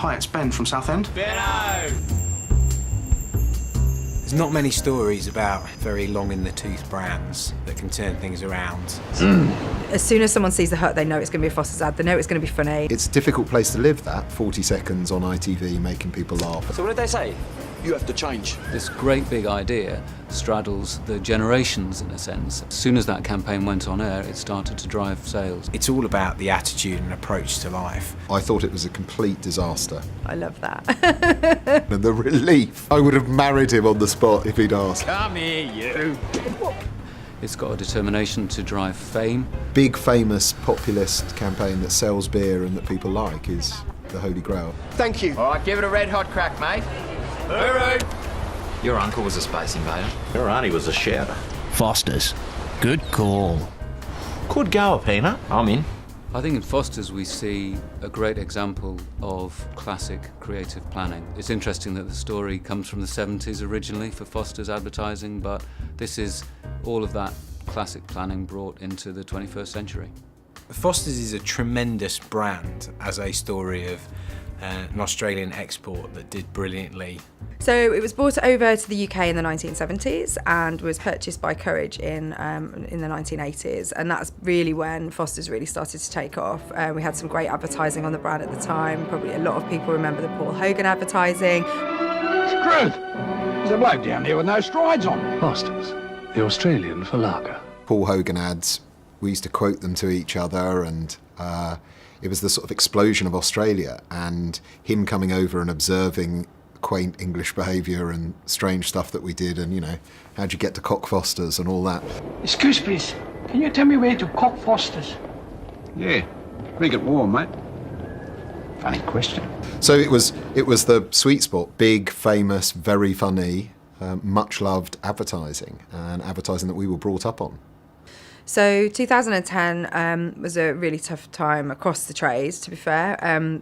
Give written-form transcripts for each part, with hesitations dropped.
Hi, it's Ben from Southend. There's not many stories about very long-in-the-tooth brands that can turn things around. As soon as someone sees the hut, they know it's going to be a Foster's ad, they know it's going to be funny. It's a difficult place to live, that, 40 seconds on ITV making people laugh. So what did they say? You have to change. This great big idea straddles the generations in a sense. As soon as that campaign went on air, it started to drive sales. It's all about the attitude and approach to life. I thought it was a complete disaster. I love that. And the relief. I would have married him on the spot if he'd asked. Come here, you. It's got a determination to drive fame. Big, famous, populist campaign that sells beer and that people like is the Holy Grail. Thank you. All right, give it a red hot crack, mate. Hooroo! Your uncle was a space invader. Your auntie was a shouter. Foster's. Good call. Could go a peanut. I'm in. I think in Foster's we see a great example of classic creative planning. It's interesting that the story comes from the 70s originally for Foster's advertising, but this is all of that classic planning brought into the 21st century. Foster's is a tremendous brand as a story of an Australian export that did brilliantly. So it was brought over to the UK in the 1970s and was purchased by Courage in the 1980s, and that's really when Foster's really started to take off. We had some great advertising on the brand at the time. Probably a lot of people remember the Paul Hogan advertising. Screwed! There's a bloke down there with no strides on. Foster's. The Australian for lager. Paul Hogan ads, we used to quote them to each other, and it was the sort of explosion of Australia, and him coming over and observing quaint English behaviour and strange stuff that we did, and, you know, how'd you get to Cock Foster's and all that. Excuse please, can you tell me where to Cock Foster's? Yeah, make it warm, mate. Funny question. So it was the sweet spot, big, famous, very funny, much loved advertising, and advertising that we were brought up on. So 2010 was a really tough time across the trades, to be fair.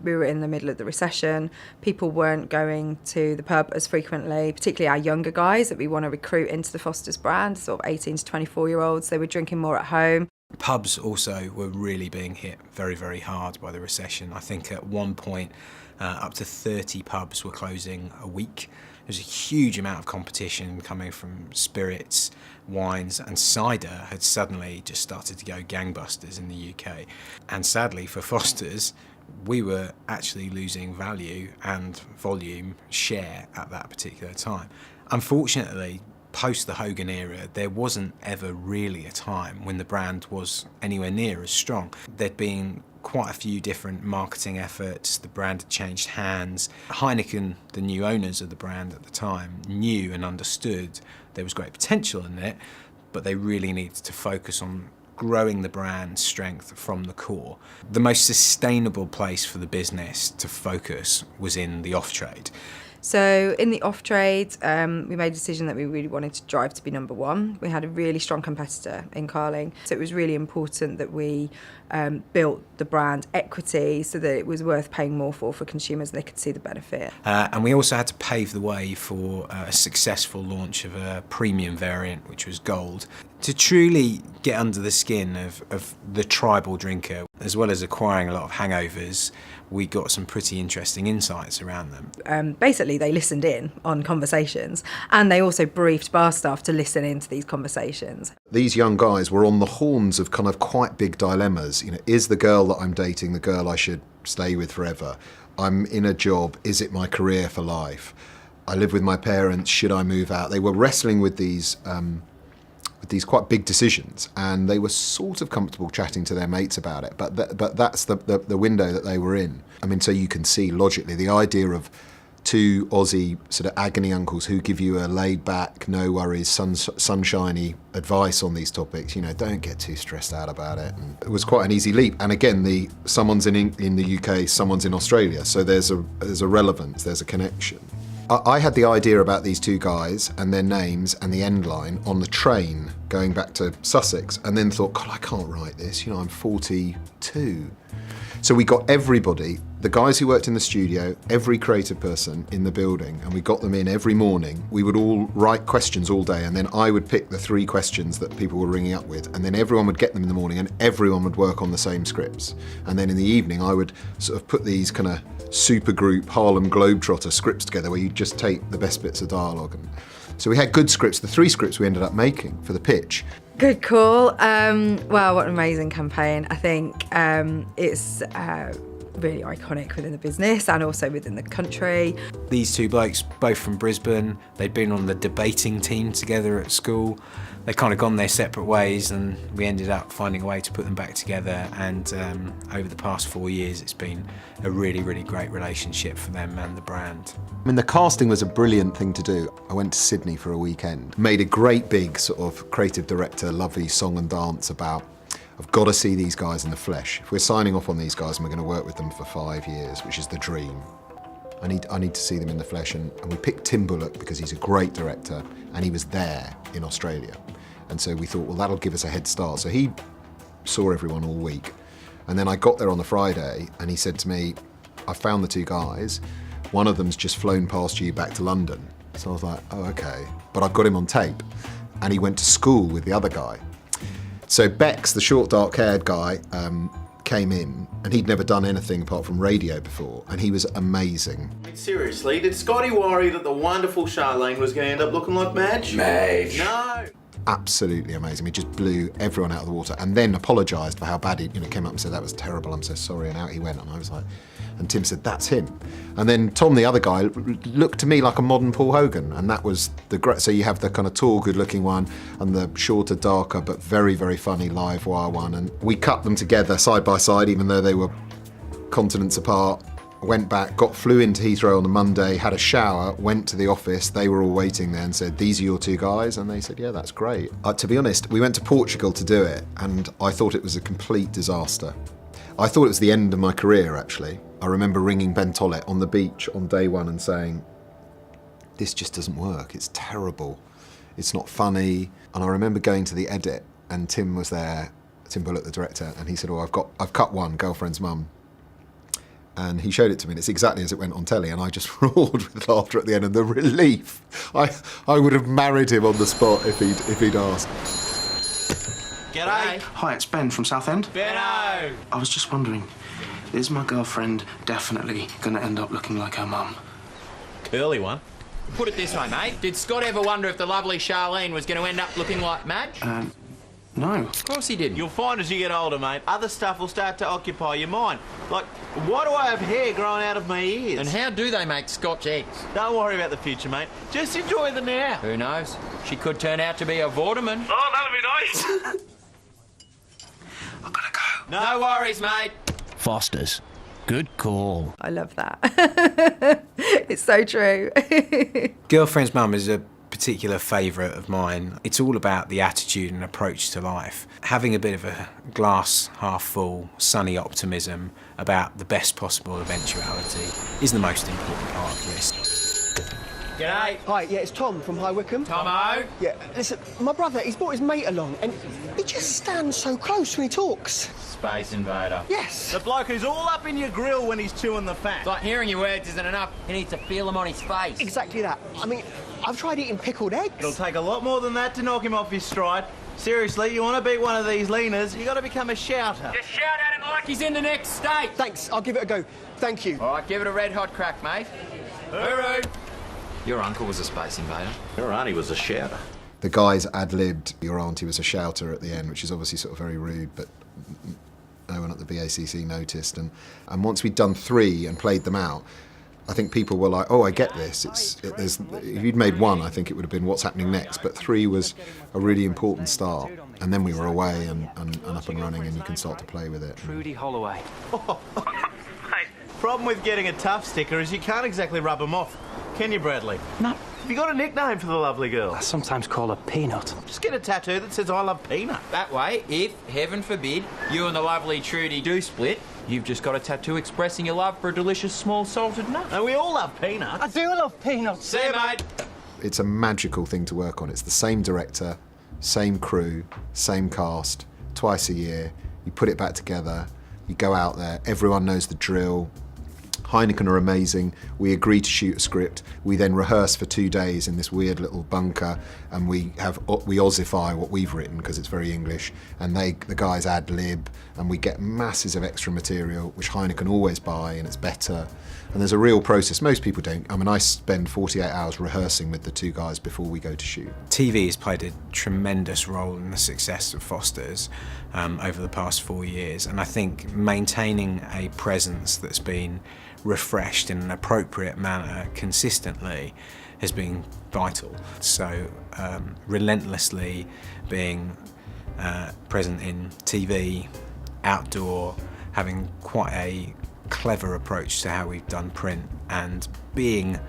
We were in the middle of the recession. People weren't going to the pub as frequently, particularly our younger guys that we want to recruit into the Foster's brand, sort of 18 to 24-year-olds. They were drinking more at home. Pubs also were really being hit very, very hard by the recession. I think at one point up to 30 pubs were closing a week. There's a huge amount of competition coming from spirits, wines, and cider had suddenly just started to go gangbusters in the UK. And sadly for Foster's, we were actually losing value and volume share at that particular time. Unfortunately, post the Hogan era, there wasn't ever really a time when the brand was anywhere near as strong. There'd been quite a few different marketing efforts, the brand had changed hands. Heineken, the new owners of the brand at the time, knew and understood there was great potential in it, but they really needed to focus on growing the brand strength from the core. The most sustainable place for the business to focus was in the off-trade. So in the off-trade, we made a decision that we really wanted to drive to be number one. We had a really strong competitor in Carling, so it was really important that we built the brand equity so that it was worth paying more for consumers and they could see the benefit. And we also had to pave the way for a successful launch of a premium variant, which was Gold. To truly get under the skin of the tribal drinker, as well as acquiring a lot of hangovers, we got some pretty interesting insights around them. Basically, they listened in on conversations, and they also briefed bar staff to listen into these conversations. These young guys were on the horns of kind of quite big dilemmas. You know, is the girl that I'm dating the girl I should stay with forever? I'm in a job, is it my career for life? I live with my parents, should I move out? They were wrestling with these quite big decisions, and they were sort of comfortable chatting to their mates about it, but that's the window that they were in. I mean, so you can see logically the idea of two Aussie sort of agony uncles who give you a laid-back, no worries, sunshiny advice on these topics. You know, don't get too stressed out about it. And it was quite an easy leap. And again, someone's in the UK, someone's in Australia, so there's a relevance, there's a connection. I had the idea about these two guys and their names and the end line on the train going back to Sussex, and then thought, God, I can't write this, you know, I'm 42. So we got everybody The guys who worked in the studio, every creative person in the building, and we got them in every morning. We would all write questions all day, and then I would pick the 3 questions that people were ringing up with, and then everyone would get them in the morning, and everyone would work on the same scripts. And then in the evening, I would sort of put these kind of supergroup Harlem Globetrotter scripts together, where you just take the best bits of dialogue. And so we had good scripts. The 3 scripts we ended up making for the pitch. Good call. Wow, what an amazing campaign. I think it's really iconic within the business and also within the country. These 2 blokes, both from Brisbane, they'd been on the debating team together at school. They'd kind of gone their separate ways, and we ended up finding a way to put them back together. And over the past 4 years, it's been a really, really great relationship for them and the brand. I mean, the casting was a brilliant thing to do. I went to Sydney for a weekend, made a great big sort of creative director, lovely song and dance about, I've got to see these guys in the flesh. If we're signing off on these guys and we're going to work with them for 5 years, which is the dream, I need to see them in the flesh. And we picked Tim Bullock because he's a great director and he was there in Australia. And so we thought, well, that'll give us a head start. So he saw everyone all week. And then I got there on the Friday and he said to me, I found the 2 guys. One of them's just flown past you back to London. So I was like, oh, okay. But I've got him on tape. And he went to school with the other guy. So Bex, the short, dark-haired guy, came in, and he'd never done anything apart from radio before, and he was amazing. Seriously, did Scotty worry that the wonderful Charlene was going to end up looking like Madge? Madge. No. Absolutely amazing. He just blew everyone out of the water, and then apologised for how bad he came up and said, that was terrible, I'm so sorry, and out he went, and I was like, and Tim said, that's him. And then Tom, the other guy, looked to me like a modern Paul Hogan, and that was the great. So you have the kind of tall, good-looking one, and the shorter, darker, but very, very funny live wire one, and we cut them together side by side, even though they were continents apart. Went back, flew into Heathrow on the Monday, had a shower, went to the office, they were all waiting there and said, these are your 2 guys? And they said, yeah, that's great. To be honest, we went to Portugal to do it, and I thought it was a complete disaster. I thought it was the end of my career, actually. I remember ringing Ben Tollett on the beach on day 1 and saying, this just doesn't work, it's terrible, it's not funny. And I remember going to the edit, and Tim was there, Tim Bullock, the director, and he said, oh, I've cut one, Girlfriend's Mum. And he showed it to me, and it's exactly as it went on telly, and I just roared with laughter at the end, and the relief. I would have married him on the spot if he'd asked. G'day. Hi, it's Ben from Southend. Benno! I was just wondering, is my girlfriend definitely going to end up looking like her mum? Curly one. Put it this way, mate. Did Scott ever wonder if the lovely Charlene was going to end up looking like Madge? No. Of course he didn't. You'll find as you get older, mate, other stuff will start to occupy your mind. Like, why do I have hair growing out of my ears? And how do they make Scotch eggs? Don't worry about the future, mate. Just enjoy the now. Who knows? She could turn out to be a Vorderman. Oh, that'd be nice. I've got to go. No worries, mate. Foster's. Good call. I love that. It's so true. Girlfriend's Mum is a particular favourite of mine. It's all about the attitude and approach to life. Having a bit of a glass half full, sunny optimism about the best possible eventuality is the most important part of this. G'day. Hi, yeah, it's Tom from High Wycombe. Tomo. Yeah, listen, my brother, he's brought his mate along, and he just stands so close when he talks. Space Invader. Yes. The bloke who's all up in your grill when he's chewing the fat. It's like hearing your words isn't enough. He needs to feel them on his face. Exactly that. I mean, I've tried eating pickled eggs. It'll take a lot more than that to knock him off his stride. Seriously, you want to beat one of these leaners, you got to become a shouter. Just shout at him like he's in the next state. Thanks, I'll give it a go. Thank you. All right, give it a red hot crack, mate. Hooroo. Your uncle was a space invader. Your auntie was a shouter. The guys ad-libbed, your auntie was a shouter at the end, which is obviously sort of very rude, but no one at the BACC noticed. And once we'd done 3 and played them out, I think people were like, oh, I get this. If you'd made 1, I think it would have been what's happening next. But 3 was a really important start. And then we were away and up and running, and you can start to play with it. Trudy Holloway. Mate, problem with getting a tough sticker is you can't exactly rub them off. Can you, Bradley? No. Have you got a nickname for the lovely girl? I sometimes call her Peanut. Just get a tattoo that says I love peanut. That way, if, heaven forbid, you and the lovely Trudy do split, you've just got a tattoo expressing your love for a delicious small salted nut. And we all love peanut. I do love peanuts. See you, mate. It's a magical thing to work on. It's the same director, same crew, same cast, twice a year. You put it back together, you go out there, everyone knows the drill, Heineken are amazing. We agree to shoot a script. We then rehearse for 2 days in this weird little bunker, and we Aussify what we've written because it's very English, and the guys ad lib, and we get masses of extra material which Heineken always buy, and it's better. And there's a real process. Most people don't. I mean, I spend 48 hours rehearsing with the 2 guys before we go to shoot. TV has played a tremendous role in the success of Foster's over the past 4 years, and I think maintaining a presence that's been refreshed in an appropriate manner consistently has been vital. So relentlessly being present in TV, outdoor, having quite a clever approach to how we've done print, and being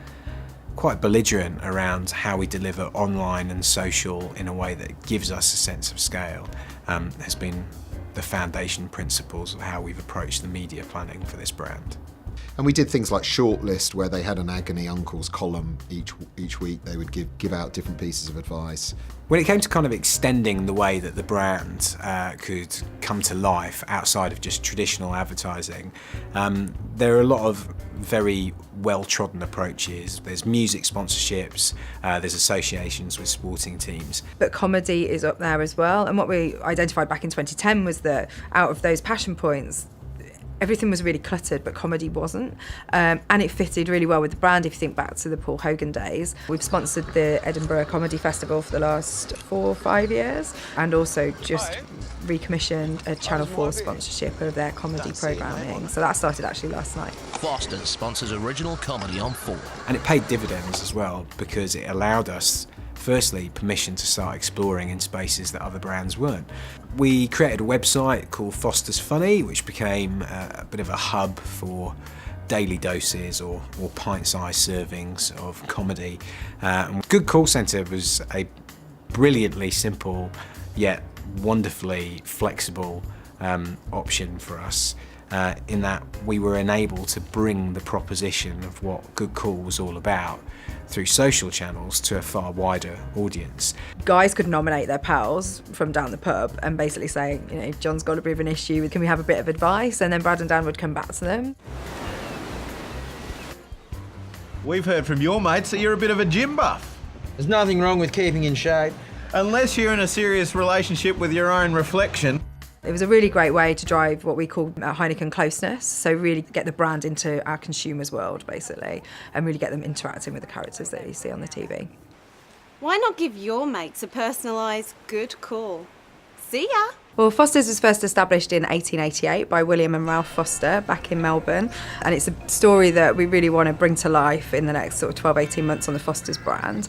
quite belligerent around how we deliver online and social in a way that gives us a sense of scale has been the foundation principles of how we've approached the media planning for this brand. And we did things like Shortlist, where they had an Agony Uncles column each week. They would give out different pieces of advice. When it came to kind of extending the way that the brand could come to life outside of just traditional advertising, there are a lot of very well-trodden approaches. There's music sponsorships, there's associations with sporting teams. But comedy is up there as well. And what we identified back in 2010 was that out of those passion points, everything was really cluttered, but comedy wasn't. And it fitted really well with the brand if you think back to the Paul Hogan days. We've sponsored the Edinburgh Comedy Festival for the last 4 or 5 years, and also just recommissioned a Channel 4 sponsorship of their comedy programming. So that started actually last night. Foster's sponsors original comedy on 4. And it paid dividends as well, because it allowed us, firstly, permission to start exploring in spaces that other brands weren't. We created a website called Foster's Funny, which became a bit of a hub for daily doses or pint-sized servings of comedy. Good Call Centre was a brilliantly simple yet wonderfully flexible option for us, in that we were enabled to bring the proposition of what Good Call was all about through social channels to a far wider audience. Guys could nominate their pals from down the pub and basically say, you know, John's got a bit of an issue, can we have a bit of advice? And then Brad and Dan would come back to them. We've heard from your mates that you're a bit of a gym buff. There's nothing wrong with keeping in shape. Unless you're in a serious relationship with your own reflection. It was a really great way to drive what we call Heineken closeness, so really get the brand into our consumers' world, basically, and really get them interacting with the characters that you see on the TV. Why not give your mates a personalised good call? See ya! Well, Foster's was first established in 1888 by William and Ralph Foster back in Melbourne, and it's a story that we really want to bring to life in the next sort of 12-18 months on the Foster's brand.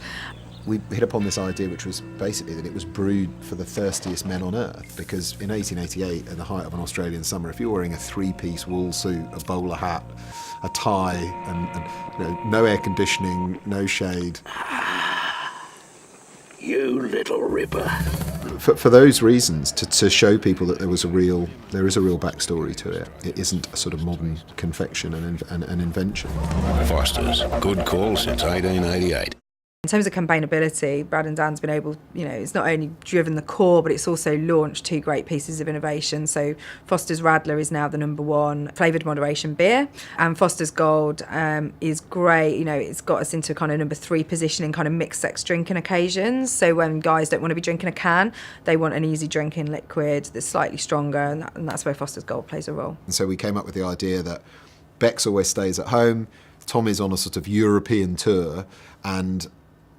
We hit upon this idea, which was basically that it was brewed for the thirstiest men on earth, because in 1888, at the height of an Australian summer, if you're wearing a 3-piece wool suit, a bowler hat, a tie, and you know, no air conditioning, no shade. You little ripper. For those reasons, to show people that there is a real backstory to it. It isn't a sort of modern confection and an invention. Foster's, good call since 1888. In terms of campaignability, Brad and Dan's been able, you know, it's not only driven the core, but it's also launched 2 great pieces of innovation. So Foster's Radler is now the #1 flavoured moderation beer, and Foster's Gold is great. You know, it's got us into kind of #3 position in kind of mixed sex drinking occasions. So when guys don't want to be drinking a can, they want an easy drinking liquid that's slightly stronger, and that's where Foster's Gold plays a role. And so we came up with the idea that Bex always stays at home, Tom is on a sort of European tour, and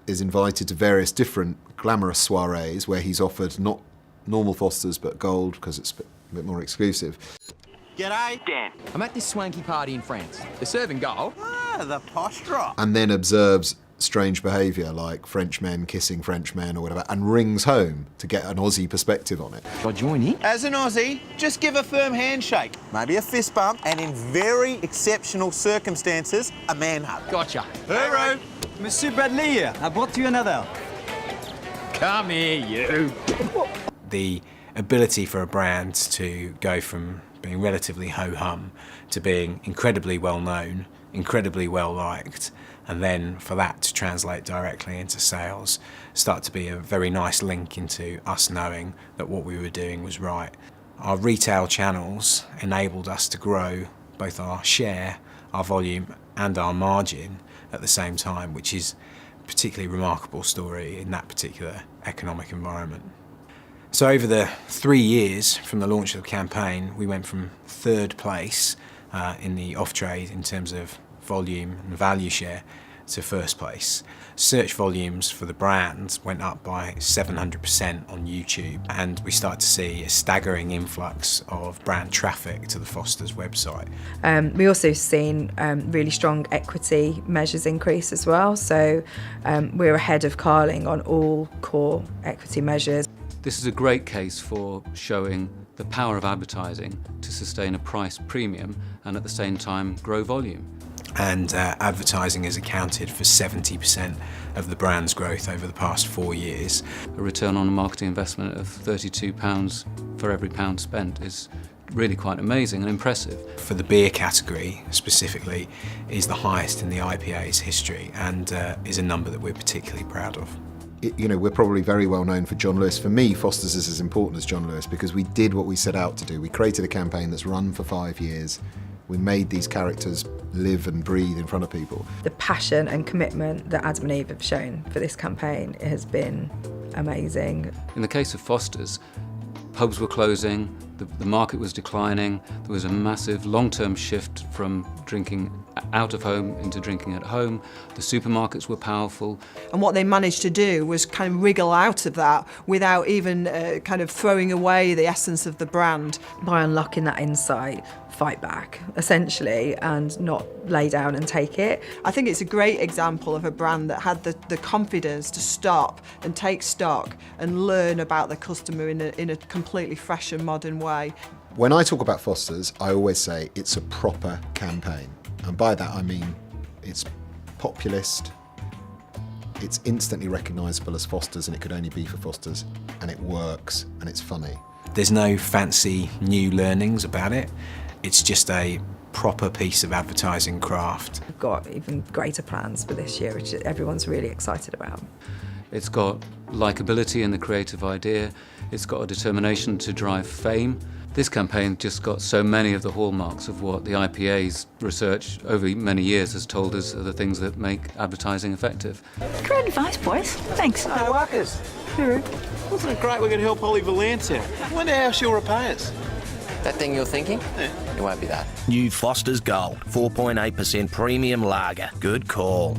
is invited to various different glamorous soirees where he's offered not normal Foster's but Gold because it's a bit more exclusive. G'day, Dan. I'm at this swanky party in France. They're serving Gold. Ah, the posh drop. And then observes strange behaviour like French men kissing French men or whatever, and rings home to get an Aussie perspective on it. Shall I join in? As an Aussie, just give a firm handshake, maybe a fist bump, and in very exceptional circumstances, a man hug. Gotcha. Hurro! Monsieur Bradley here. I brought you another. Come here, you. The ability for a brand to go from being relatively ho-hum to being incredibly well-known, incredibly well-liked, and then for that to translate directly into sales, start to be a very nice link into us knowing that what we were doing was right. Our retail channels enabled us to grow both our share, our volume and our margin at the same time, which is a particularly remarkable story in that particular economic environment. So over the 3 years from the launch of the campaign, we went from 3rd place in the off-trade in terms of volume and value share to 1st place. Search volumes for the brand went up by 700% on YouTube, and we started to see a staggering influx of brand traffic to the Foster's website. We also seen really strong equity measures increase as well, so we're ahead of Carling on all core equity measures. This is a great case for showing the power of advertising to sustain a price premium and at the same time grow volume. And advertising has accounted for 70% of the brand's growth over the past 4 years. A return on a marketing investment of £32 for every pound spent is really quite amazing and impressive. For the beer category specifically, is the highest in the IPA's history, and is a number that we're particularly proud of. You know, we're probably very well known for John Lewis. For me, Foster's is as important as John Lewis because we did what we set out to do. We created a campaign that's run for 5 years. We made these characters live and breathe in front of people. The passion and commitment that Adam and Eve have shown for this campaign has been amazing. In the case of Foster's, pubs were closing, the market was declining, there was a massive long-term shift from drinking out of home into drinking at home, the supermarkets were powerful. And what they managed to do was kind of wriggle out of that without even kind of throwing away the essence of the brand. By unlocking that insight, fight back, essentially, and not lay down and take it. I think it's a great example of a brand that had the confidence to stop and take stock and learn about the customer in a completely fresh and modern way. When I talk about Foster's, I always say it's a proper campaign. And by that I mean it's populist, it's instantly recognisable as Foster's, and it could only be for Foster's, and it works, and it's funny. There's no fancy new learnings about it. It's just a proper piece of advertising craft. We've got even greater plans for this year, which everyone's really excited about. It's got likeability in the creative idea. It's got a determination to drive fame. This campaign just got so many of the hallmarks of what the IPA's research over many years has told us are the things that make advertising effective. Great advice, boys. Thanks. Hey, Workers. Wasn't it great we could help Ollie Valance out? I wonder how she'll repay us. That thing you're thinking? Yeah. It won't be that. New Foster's Gold, 4.8% premium lager. Good call.